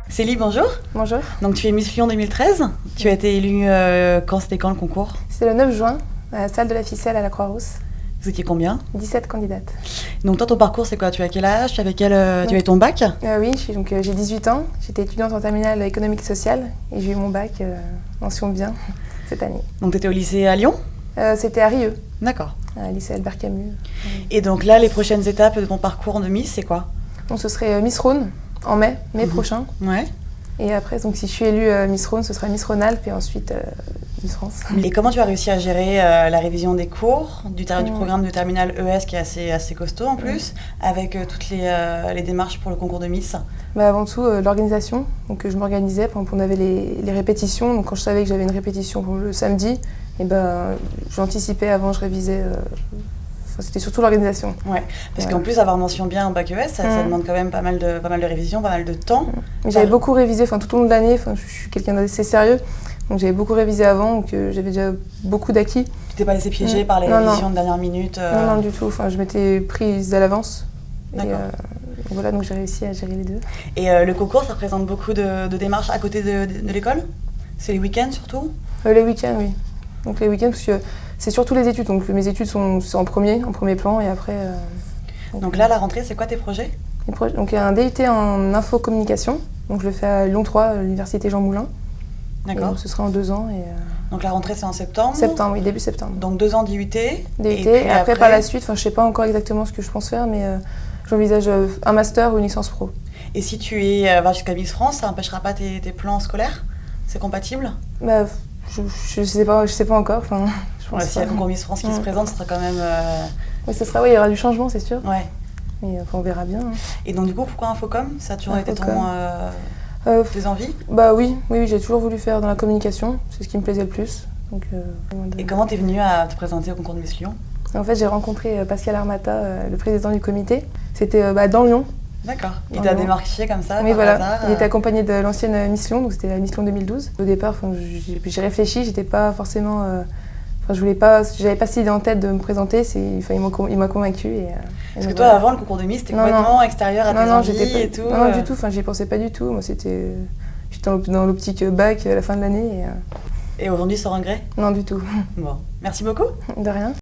Célie, bonjour. Bonjour. Donc tu es Miss Lyon 2013. Tu as été élue c'était quand le concours? C'est le 9 juin, à la salle de la Ficelle à la Croix-Rousse. Vous étiez combien? 17 candidates. Donc toi, ton parcours, c'est quoi? Tu as quel âge? Tu as eu ton bac? Oui, j'ai 18 ans. J'étais étudiante en terminale économique et sociale et j'ai eu mon bac mention bien cette année. Donc tu étais au lycée à Lyon? C'était à Rieux. D'accord. À lycée Albert Camus. Et donc là, les prochaines étapes de ton parcours de Miss, c'est quoi? Donc ce serait Miss Rhône en mai prochain. Ouais. Et après, donc, si je suis élue Miss Rhône, ce sera Miss Rhône-Alpes et ensuite Miss France. Et comment tu as réussi à gérer la révision des cours, du programme de terminale ES qui est assez costaud en plus, avec toutes les démarches pour le concours de Miss? Avant tout, l'organisation. Donc je m'organisais, par exemple, on avait les répétitions. Donc quand je savais que j'avais une répétition pour le samedi, j'anticipais avant, je révisais. C'était surtout l'organisation. Ouais, parce qu'en plus, avoir mention bien en bac ES, ça demande quand même pas mal de révision, pas mal de temps. J'avais beaucoup révisé tout au long de l'année. Je suis quelqu'un d'assez sérieux. Donc j'avais beaucoup révisé avant, donc j'avais déjà beaucoup d'acquis. Tu t'es pas laissé piéger par les révisions de dernière minute? Non, du tout. Je m'étais prise à l'avance. D'accord. Voilà, donc j'ai réussi à gérer les deux. Et le concours, ça représente beaucoup de démarches à côté de l'école? C'est les week-ends surtout? Les week-ends, oui. Donc les week-ends, parce que c'est surtout les études. Donc mes études sont en premier plan, et après... Donc là, la rentrée, c'est quoi tes projets? Donc il y a un DUT en infocommunication. Donc je le fais à Lyon 3, à l'université Jean Moulin. D'accord. Ce sera en 2 ans. Donc la rentrée, c'est en septembre? Septembre, oui, début septembre. Donc 2 ans d'IUT. Et après, par la suite, je ne sais pas encore exactement ce que je pense faire, mais j'envisage un master ou une licence pro. Et si tu vas jusqu'à Miss France, ça n'empêchera pas tes plans scolaires? C'est compatible? Je sais pas encore. S'il y a le concours Miss France qui se présente, ce sera quand même... Oui, il y aura du changement, c'est sûr. Ouais. Mais on verra bien. Et donc du coup, pourquoi Infocom? Ça a toujours été tes envies? Oui, j'ai toujours voulu faire dans la communication. C'est ce qui me plaisait le plus. Donc, Et comment t'es venue à te présenter au concours de Miss Lyon? En fait, j'ai rencontré Pascal Armata, le président du comité. C'était dans Lyon. D'accord. Il t'a démarché comme ça? Oui, par hasard. Il était accompagné de l'ancienne Miss Lyon, donc c'était la Miss Et 2012. Au départ, j'ai réfléchi, j'étais pas forcément... j'avais pas cette idée en tête de me présenter, il m'a convaincue. Parce que toi, avant le concours de Miss, t'étais complètement extérieur à tes envies et tout? Non, du tout, j'y pensais pas du tout. Moi, j'étais dans l'optique bac à la fin de l'année. Et aujourd'hui, sans regret? Non, du tout. Bon, merci beaucoup. De rien.